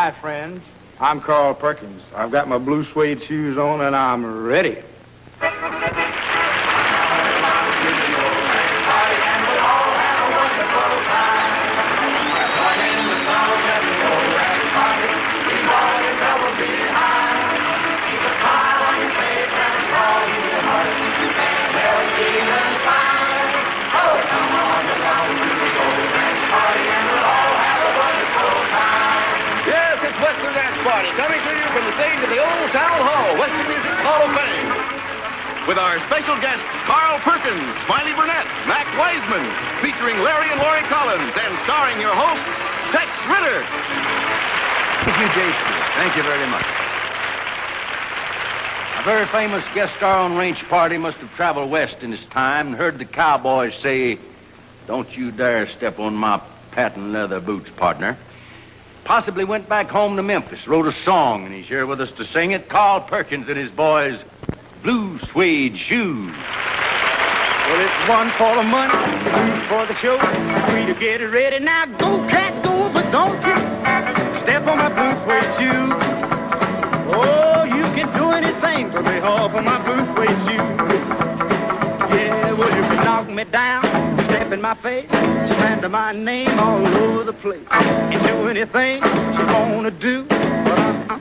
Hi, friends. I'm Carl Perkins. I've got my blue suede shoes on, and I'm ready. Coming to you from the stage of the Old Town Hall, Western Music's Hall of Fame. With our special guests, Carl Perkins, Smiley Burnett, Mac Wiseman, featuring Larry and Lori Collins, and starring your host, Tex Ritter. Thank you, Jason. Thank you very much. A very famous guest star on Ranch Party must have traveled west in his time and heard the cowboys say, "Don't you dare step on my patent leather boots, partner." Possibly went back home to Memphis, wrote a song, and he's here with us to sing it. Carl Perkins and his boys, Blue Suede Shoes. Well, it's one for the money, two for the show. Three to get it ready. Now go, cat, go, but don't you step on my blue suede shoes. Oh, you can do anything for me, all for my blue suede shoes. Yeah, well, you can knock me down, step in my face, slander my name all over the place. And do anything you wanna do,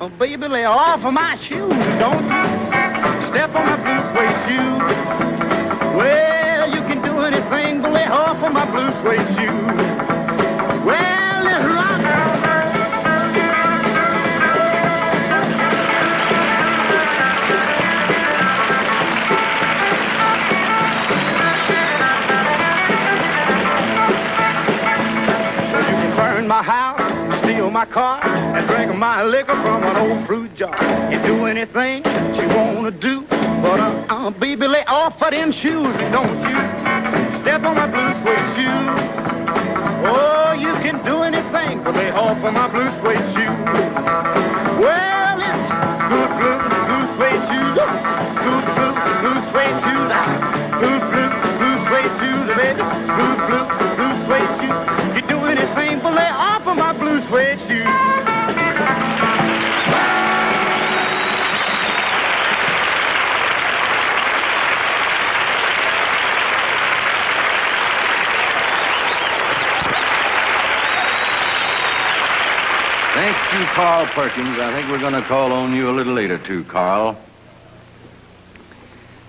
but baby, lay off of my shoes, don't you step on my blue suede shoes. Well, you can do anything, but lay off of my blue suede shoes. Well, let's rock. My house, steal my car, and drink my liquor from an old fruit jar. And do anything you wanna do, but baby, lay off of them shoes, don't you step on my blue suede shoes. Oh, you can do anything, but lay off of my blue suede shoes. Well, it's good blue suede shoes, good blue suede shoes, good blue suede shoes, baby, good blue suede shoes. You do anything, but lay off of my blue suede shoes. Thank you, Carl Perkins. I think we're going to call on you a little later, too, Carl.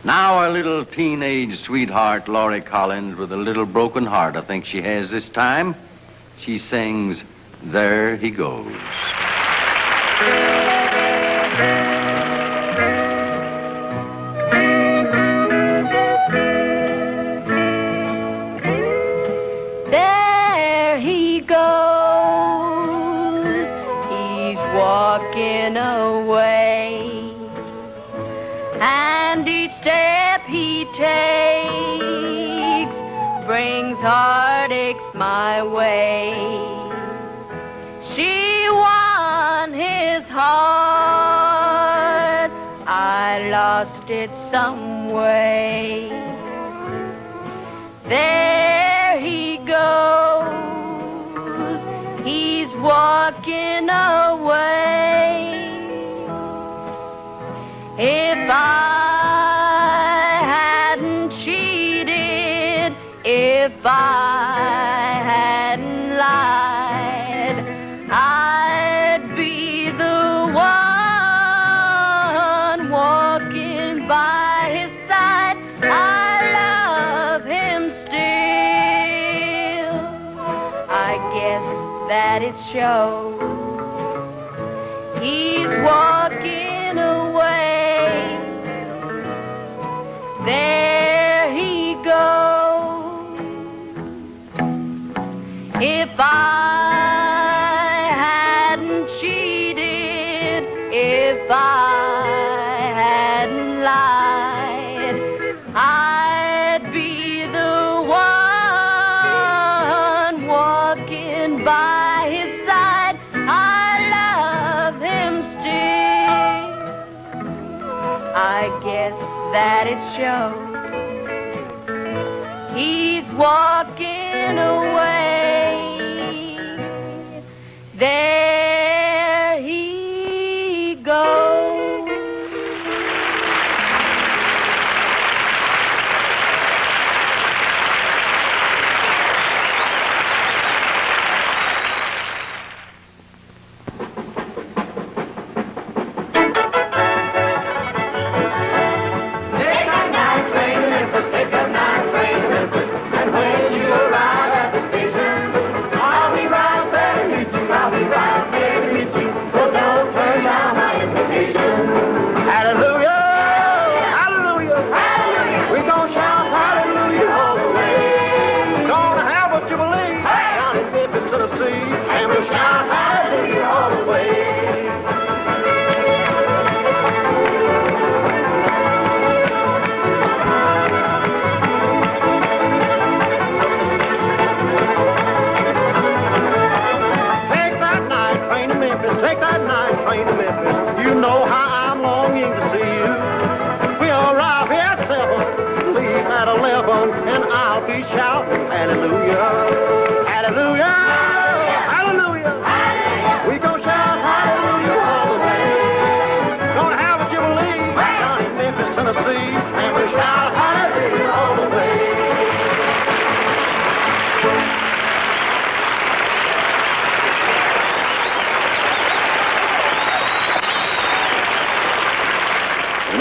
Now our little teenage sweetheart, Lori Collins, with a little broken heart, I think she has this time. She sings, "There He Goes." There he goes, he's walking away, and each step he takes brings heartaches my way. She won his heart, I lost it some way. There he goes, he's walking away. If I hadn't cheated, if I hadn't lied, I'd be the one walking by his side. I love him still. I guess that it shows. He's walking away. There he goes. If I hadn't cheated, if I hadn't lied, I'd be the one walking by his side. I love him still. I guess that it shows. He's walking away. There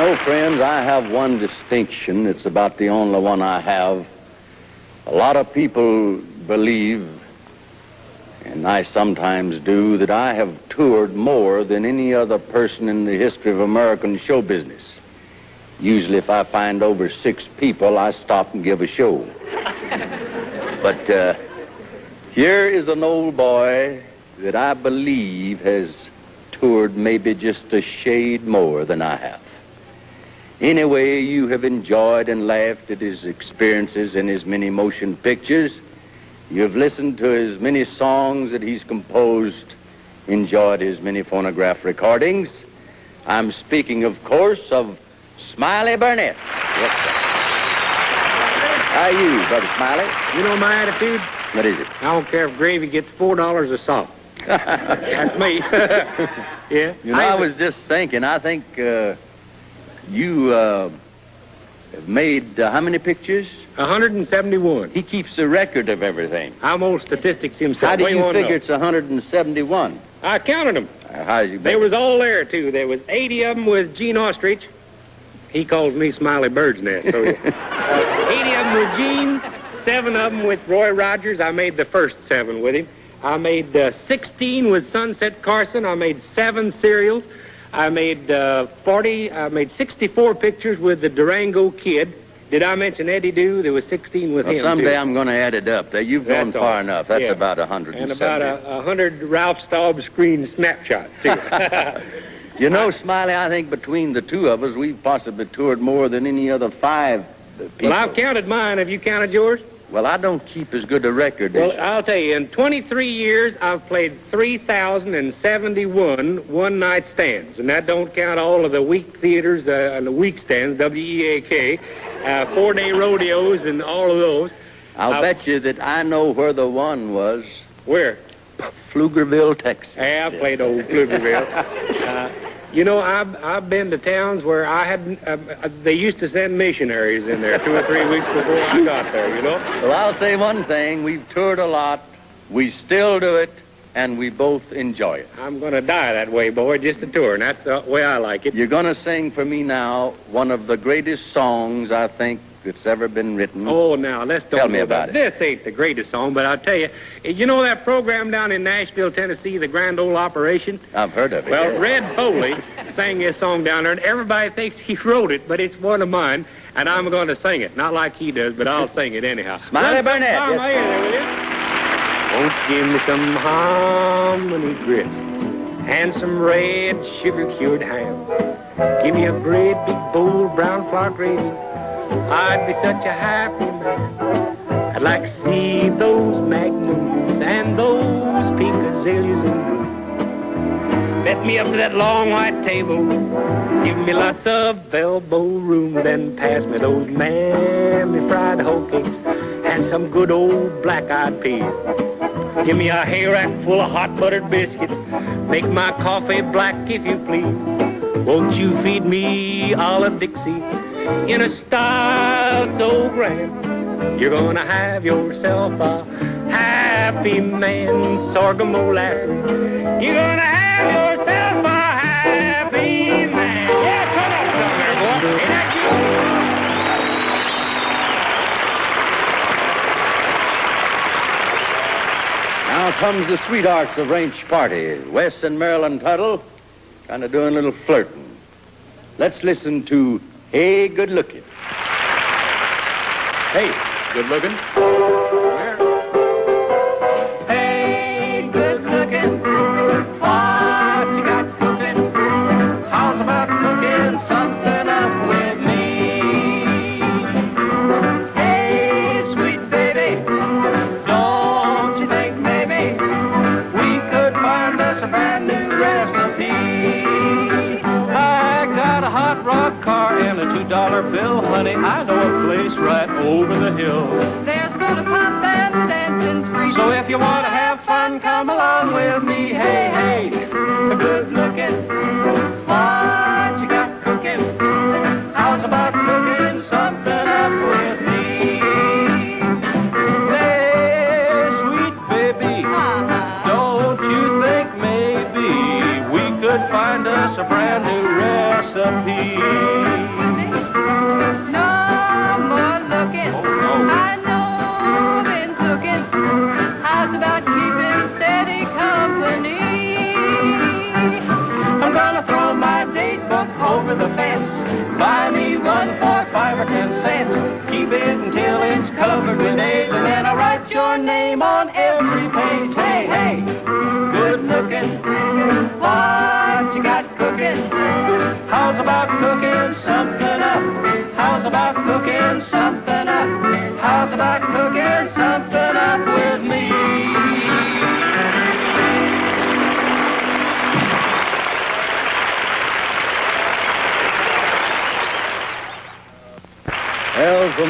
know, friends, I have one distinction. It's about the only one I have. A lot of people believe, and I sometimes do, that I have toured more than any other person in the history of American show business. Usually, if I find over 6 people, I stop and give a show. But here is an old boy that I believe has toured maybe just a shade more than I have. Anyway, you have enjoyed and laughed at his experiences in his many motion pictures. You've listened to his many songs that he's composed, enjoyed his many phonograph recordings. I'm speaking, of course, of Smiley Burnett. Yes, sir. How are you, Brother Smiley? You know my attitude? What is it? I don't care if gravy gets $4 a salt. That's me. Yeah. You know, I was just thinking, I think you have made how many pictures? 171. He keeps a record of everything. I'm old statistics himself. How do What you wanna figure know? it's 171? I counted them. How you They was all there, too. There was 80 of them with Gene Ostrich. He calls me Smiley Bird's Nest. So 80 of them with Gene, 7 of them with Roy Rogers. I made the first 7 with him. I made 16 with Sunset Carson. I made 7 serials. I made 64 pictures with the Durango Kid. Did I mention Eddie Doo? There was 16 with him, someday too. I'm going to add it up. You've gone That's far all. enough. That's Yeah. about 170. And about 100 Ralph Staub screen snapshots, too. You know, Smiley, I think between the two of us, we've possibly toured more than any other 5 people. Well, I've counted mine. Have you counted yours? Well, I don't keep as good a record Well, as... I'll tell you, in 23 years, I've played 3,071 one-night stands, and that don't count all of the week theaters and the week stands, W-E-A-K, 4-day rodeos and all of those. I'll bet you that I know where the one was. Where? Pflugerville, Texas. Yeah, I played old Pflugerville. You know, I've been to towns where I had, they used to send missionaries in there 2 or 3 weeks before I got there, you know? Well, I'll say one thing. We've toured a lot. We still do it, and we both enjoy it. I'm going to die that way, boy, just a tour, and that's the way I like it. You're going to sing for me now one of the greatest songs, I think, that's ever been written. Oh, now, let's don't Tell me know about it. This ain't the greatest song, but I'll tell you, you know that program down in Nashville, Tennessee, the Grand Ole Operation? I've heard of it. Well, yes. Red Foley sang this song down there, and everybody thinks he wrote it, but it's one of mine, and I'm going to sing it. Not like he does, but I'll sing it anyhow. Smiley Burnett. Yes, Yes, there it is. Won't you give me some hominy grits and some red sugar-cured ham. Give me a great big bowl of brown flour gravy. I'd be such a happy man. I'd like to see those magnolias and those pink azaleas in bloom. Let me up to that long white table. Give me lots of elbow room. Then pass me those mammy fried hoe cakes and some good old black-eyed peas. Give me a hay rack full of hot buttered biscuits. Make my coffee black if you please. Won't you feed me Olive Dixie in a style so grand? You're gonna have yourself a happy man. Sorghum molasses. You're gonna have yourself a happy man. Yeah, come on, come there, boy. Ain't that Now comes the sweethearts of Ranch Party, Wes and Marilyn Tuttle, kind of doing a little flirting. Let's listen to Hey, Good Looking. Hey, good looking. Hey, good looking, what you got cooking? How's about cooking something up with me? Hey, sweet baby, don't you think maybe we could find us a brand new recipe? I got a hot rod car and a $2 bill, honey. I know a place right over the hill. There's gonna pop and dancing spree. So if you want to have fun, come along with me. Hey, hey, Good looking, what you got cooking? How's about cooking something up with me? hey, sweet baby, don't you think maybe we could find us a brand new recipe?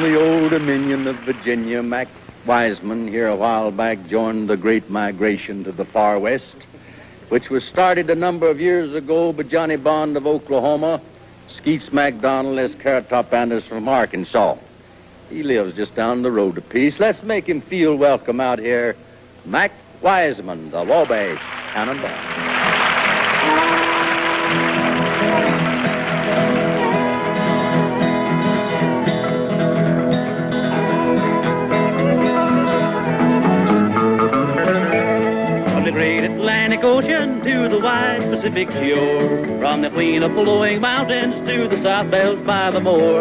from the old Dominion of Virginia, Mac Wiseman here a while back joined the great migration to the far west, which was started a number of years ago by Johnny Bond of Oklahoma, Skeets MacDonald, as Carrot Top Anders from Arkansas. He lives just down the road a piece. Let's make him feel welcome out here. Mac Wiseman, the Wabash Cannonball. Atlantic Ocean to the wide Pacific shore, from the Queen of Flowing Mountains to the South Bells by the Moor.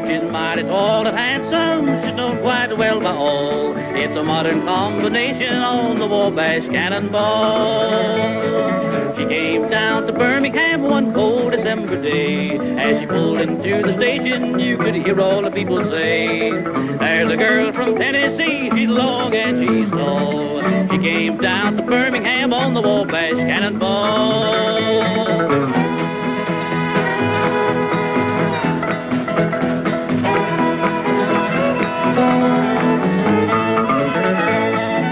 She's mighty tall and handsome, she's known quite well by all. It's a modern combination on the Wabash Cannonball. She came down to Birmingham one cold December day. As she pulled into the station, you could hear all the people say, "There's a girl from Tennessee, she's long and she's tall." She came down to Birmingham on the Wabash Cannonball.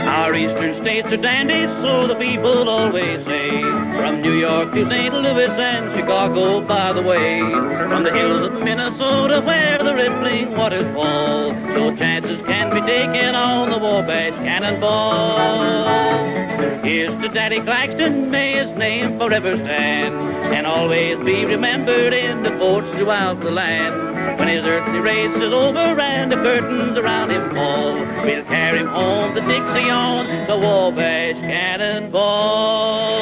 Our eastern states are dandies, so the people always say, from New York to St. Louis and Chicago by the way. From the hills of Minnesota where the rippling waters fall, no chances can be taken on the Wabash Cannonball. Here's to Daddy Claxton, may his name forever stand, and always be remembered in the forts throughout the land. When his earthly race is over and the curtains around him fall, we'll carry him home to Dixie on the Wabash Cannonball.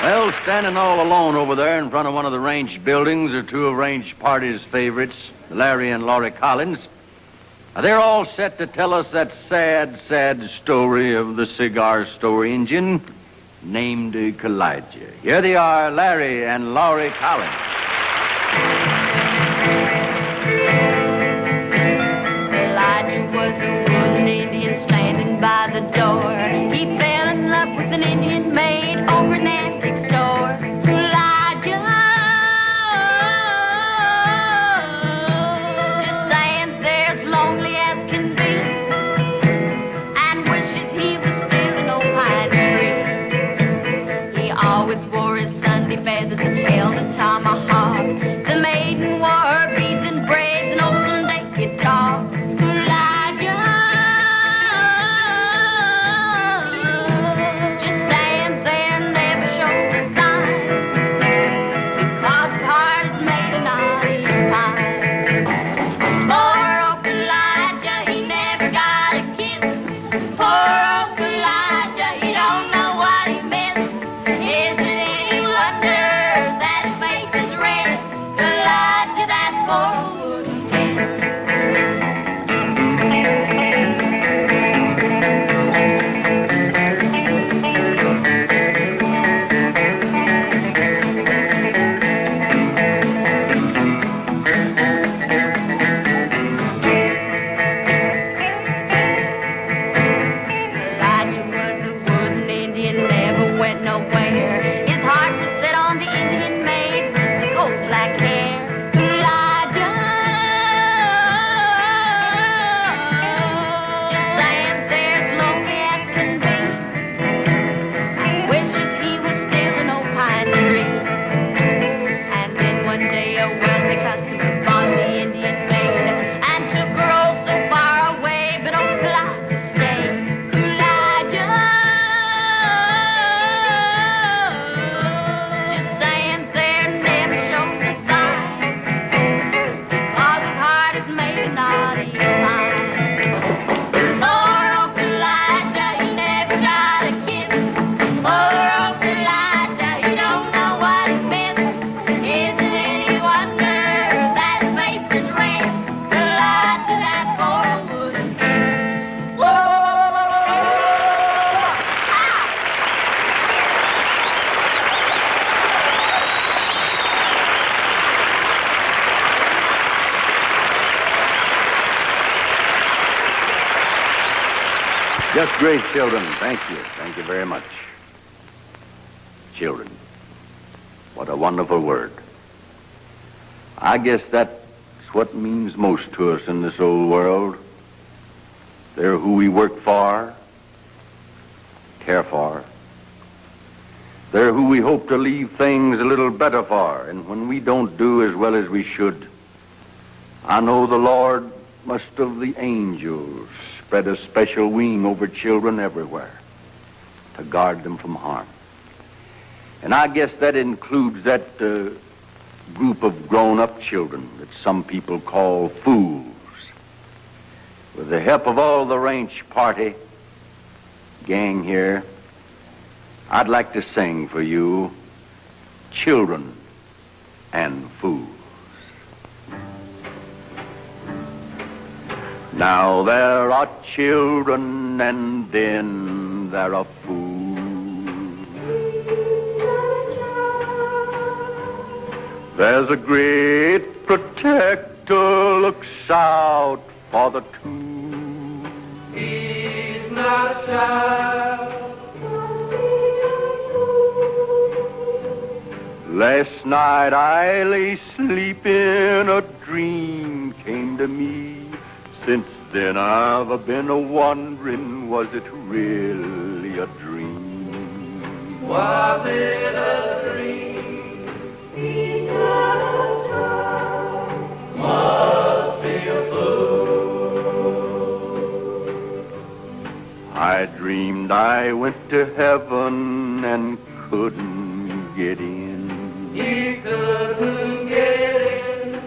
Well, standing all alone over there in front of one of the ranch buildings are two of ranch party's favorites, Larry and Laurie Collins. They're all set to tell us that sad, sad story of the cigar store engine named Elijah. Here they are, Larry and Laurie Collins. Elijah was a wooden Indian standing by the door. He fell in love with an Indian maid over an antique store. Elijah just stands there as lonely as can be, and wishes he was still in old Pine Tree. He always wore his Sunday feathers and held a tomahawk. Just great, children. Thank you. Thank you very much. Children. What a wonderful word. I guess that's what means most to us in this old world. They're who we work for, care for. They're who we hope to leave things a little better for. And when we don't do as well as we should, I know the Lord must of the angels spread a special wing over children everywhere to guard them from harm. And I guess that includes that group of grown-up children that some people call fools. With the help of all the ranch party gang here, I'd like to sing for you, Children and Fools. Now there are children and then there are fools. There's a great protector looks out for the two. He's not a child. Last night I lay sleeping, a dream came to me. Since then I've been a-wondering, was it really a dream? Was it a dream? He's not a child. Must be a fool. I dreamed I went to heaven and couldn't get in. He couldn't get in.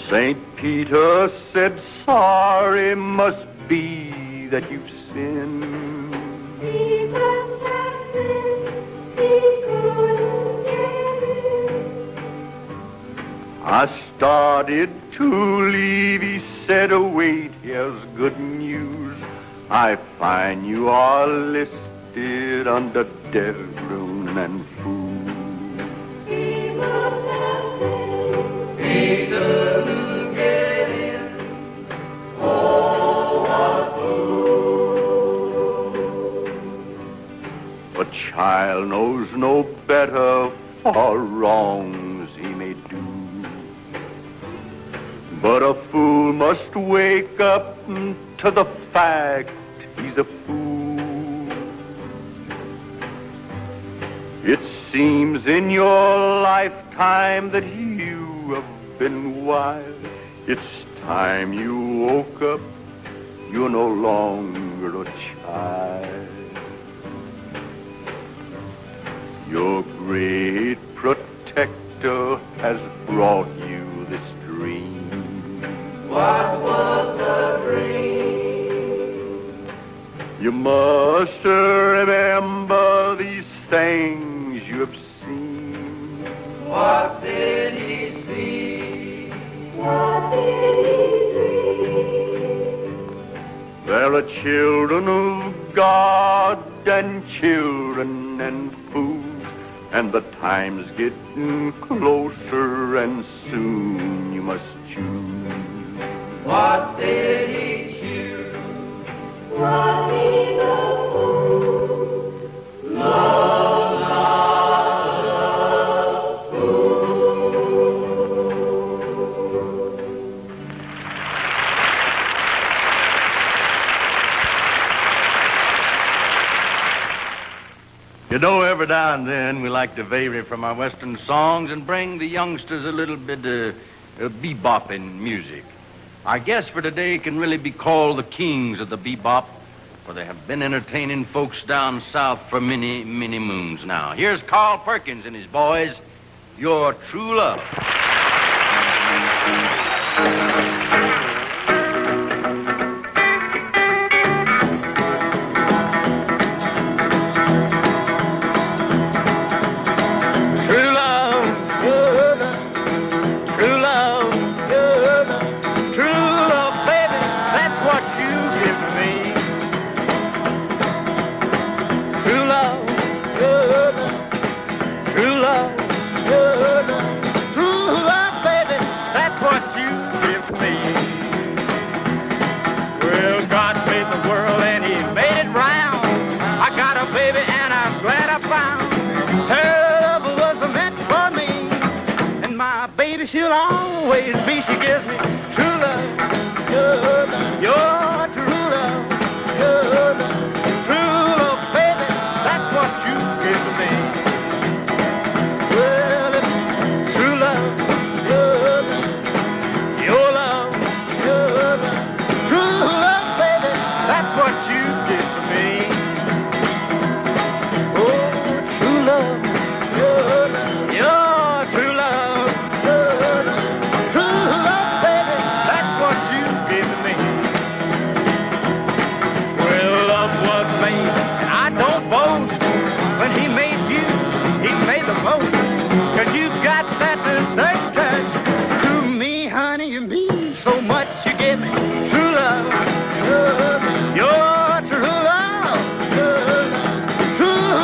St. Peter said, sorry must be that you've sinned. Jesus had sinned, he couldn't get in. I started to leave, he said, oh, wait, here's good news. I find you are listed under Devlin and Fool. He must have sinned, he couldn't get in. Oh, what a fool. A child knows no better for wrongs he may do. But a fool must wake up to the fact he's a fool. It seems in your lifetime that you have been wise. It's time you woke up, you're no longer a child. Your great protector has brought you this dream. What was the dream? You must remember these things you have seen. What did he see? What did he see? There are children of God and children and fools, and the time's getting closer, and soon you must choose. What did he choose? Was he the fool? No, not a fool. You know, every now and then we like to vary from our Western songs and bring the youngsters a little bit of bebopping music. Our guests for today can really be called the kings of the bebop, for they have been entertaining folks down south for many, many moons now. Here's Carl Perkins and his boys, Your True Love. True love, baby, that's what you give me. she'll always be. She gives me true love, your true love, true love, baby. That's what you give to me. Well, it's true love, your love, true love, baby. That's what you give to me. Oh, true love, your true love, baby. That's what you give to me. Well, love was made, and I don't boast. When he made you, he made the most. 'Cause you got that certain touch to me, honey. You mean so much. You give me true love, your true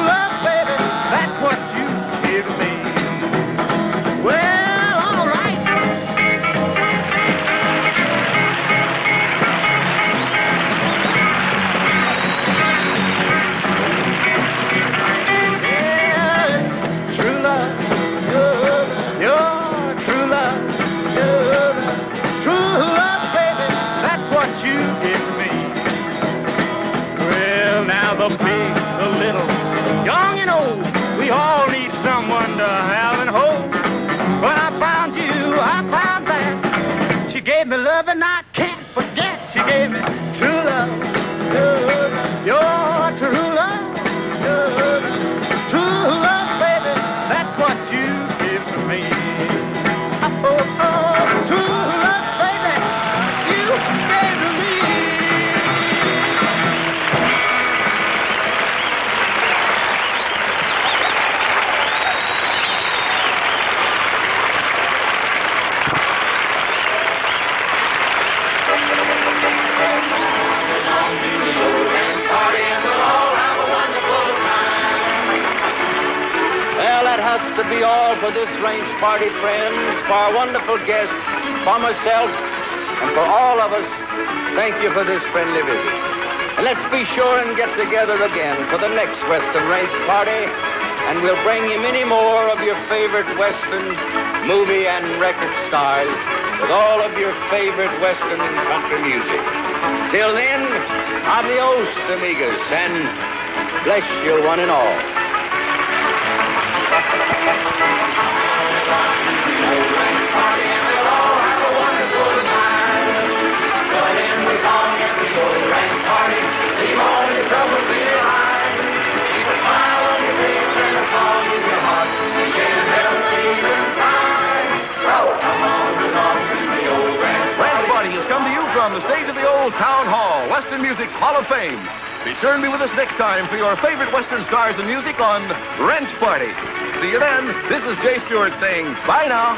love, baby. That's what you give me. Well, all right. Yeah, true love, your true love, baby. That's what you give me. Well, now the big, the little, young and old, we all need someone to have and hold. When I found you, I found that. She gave me love and I can't forget. She gave me true love, your true love, baby. That's what you give to me. Oh, true love, baby, you gave to me. Well, that has to be all for this range party, friends. For our wonderful guests, for myself, and for all of us, thank you for this friendly visit. And let's be sure and get together again for the next Western Range party, and we'll bring you many more of your favorite Western movie and record stars with all of your favorite Western and country music. Till then, adios, amigos, and bless you one and all. From the stage of the old town hall, Western Music's Hall of Fame. Be sure and be with us next time for your favorite Western stars and music on Wrench Party. See you then. This is Jay Stewart saying bye now.